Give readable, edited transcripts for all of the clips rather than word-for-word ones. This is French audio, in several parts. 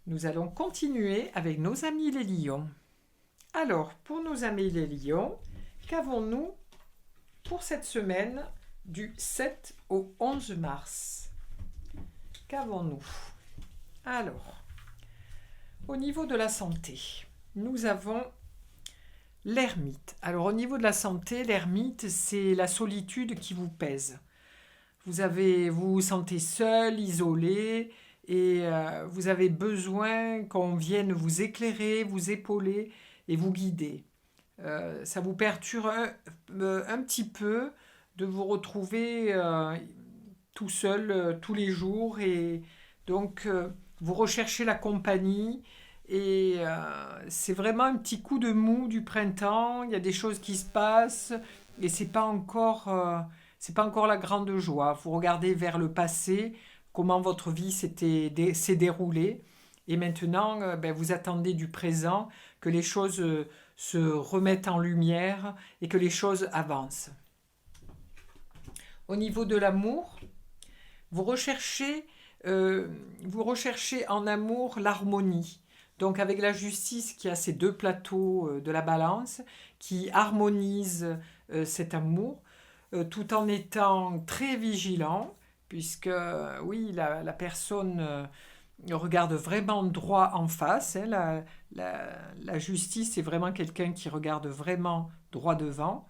Nous allons continuer avec nos amis les lions. Alors, pour nos amis les lions, qu'avons-nous pour cette semaine du 7 au 11 mars? Qu'avons-nous? Alors, au niveau de la santé, nous avons l'ermite. Alors, au niveau de la santé, l'ermite, c'est la solitude qui vous pèse. Vous vous sentez seul, isolé, et vous avez besoin qu'on vienne vous éclairer, vous épauler et vous guider. Ça vous perturbe un petit peu de vous retrouver tout seul tous les jours, et donc vous recherchez la compagnie, et c'est vraiment un petit coup de mou du printemps. Il y a des choses qui se passent et c'est pas encore la grande joie. Vous regardez vers le passé, comment votre vie s'est déroulée, et maintenant vous attendez du présent que les choses se remettent en lumière et que les choses avancent. Au niveau de l'amour, vous recherchez, vous recherchez en amour l'harmonie. Donc avec la justice qui a ces deux plateaux de la balance, qui harmonise cet amour, tout en étant très vigilant, puisque oui, la personne regarde vraiment droit en face. Hein, la justice est vraiment quelqu'un qui regarde vraiment droit devant.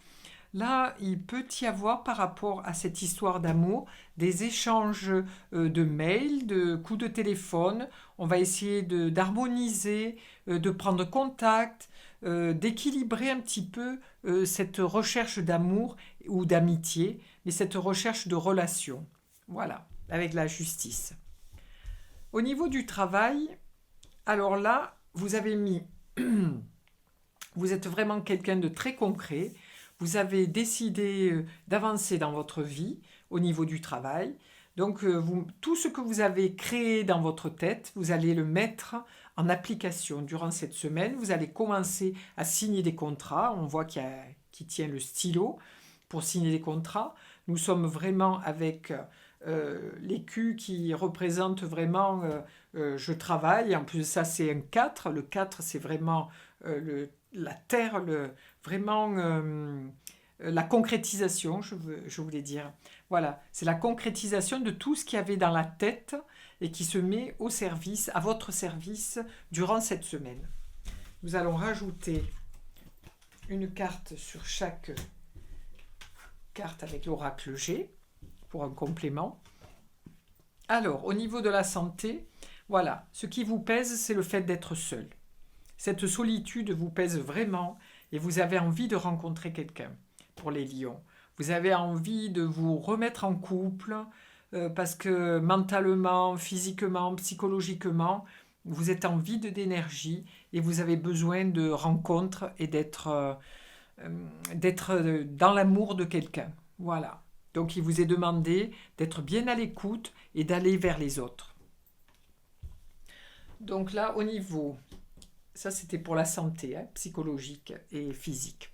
Là, il peut y avoir par rapport à cette histoire d'amour des échanges de mails, de coups de téléphone. On va essayer d'harmoniser, de prendre contact, d'équilibrer un petit peu cette recherche d'amour ou d'amitié, mais cette recherche de relation. Voilà, avec la justice. Au niveau du travail, alors là, vous êtes vraiment quelqu'un de très concret. Vous avez décidé d'avancer dans votre vie au niveau du travail. Donc, tout ce que vous avez créé dans votre tête, vous allez le mettre en application durant cette semaine. Vous allez commencer à signer des contrats. On voit qui tient le stylo pour signer des contrats. Nous sommes vraiment avec l'écu qui représente vraiment je travaille. En plus de ça, c'est un 4. Le 4, c'est vraiment la terre, vraiment la concrétisation, je voulais dire. Voilà, c'est la concrétisation de tout ce qu'il y avait dans la tête et qui se met au service, à votre service durant cette semaine. Nous allons rajouter une carte sur chaque carte avec l'oracle G pour un complément. Alors, au niveau de la santé, voilà, ce qui vous pèse, c'est le fait d'être seul. Cette solitude vous pèse vraiment et vous avez envie de rencontrer quelqu'un. Pour les lions, vous avez envie de vous remettre en couple parce que mentalement, physiquement, psychologiquement, vous êtes en vide d'énergie et vous avez besoin de rencontres et d'être dans l'amour de quelqu'un. Voilà. Donc il vous est demandé d'être bien à l'écoute et d'aller vers les autres. Donc là, au niveau, ça c'était pour la santé, hein, psychologique et physique.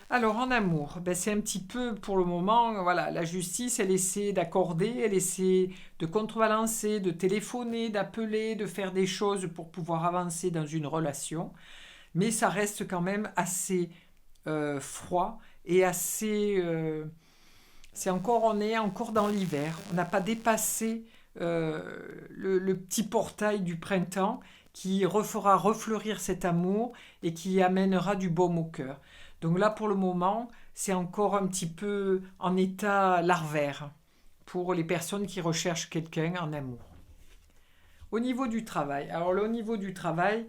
Alors en amour, c'est un petit peu pour le moment, voilà, la justice, elle essaie d'accorder, elle essaie de contrebalancer, de téléphoner, d'appeler, de faire des choses pour pouvoir avancer dans une relation, mais ça reste quand même assez froid et assez... on est encore dans l'hiver, on n'a pas dépassé le petit portail du printemps qui refera refleurir cet amour et qui amènera du baume au cœur. Donc là, pour le moment, c'est encore un petit peu en état larvaire pour les personnes qui recherchent quelqu'un en amour. Au niveau du travail, alors là, au niveau du travail,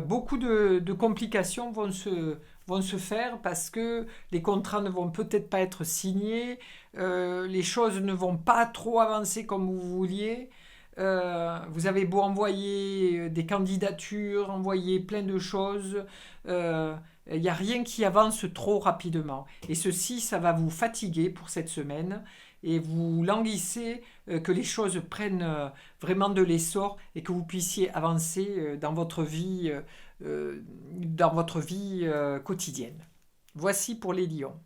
beaucoup de complications vont se faire parce que les contrats ne vont peut-être pas être signés, les choses ne vont pas trop avancer comme vous vouliez. Vous avez beau envoyer des candidatures, envoyer plein de choses, il n'y a rien qui avance trop rapidement. Et ceci, ça va vous fatiguer pour cette semaine et vous languissez que les choses prennent vraiment de l'essor et que vous puissiez avancer dans votre vie quotidienne. Voici pour les lions.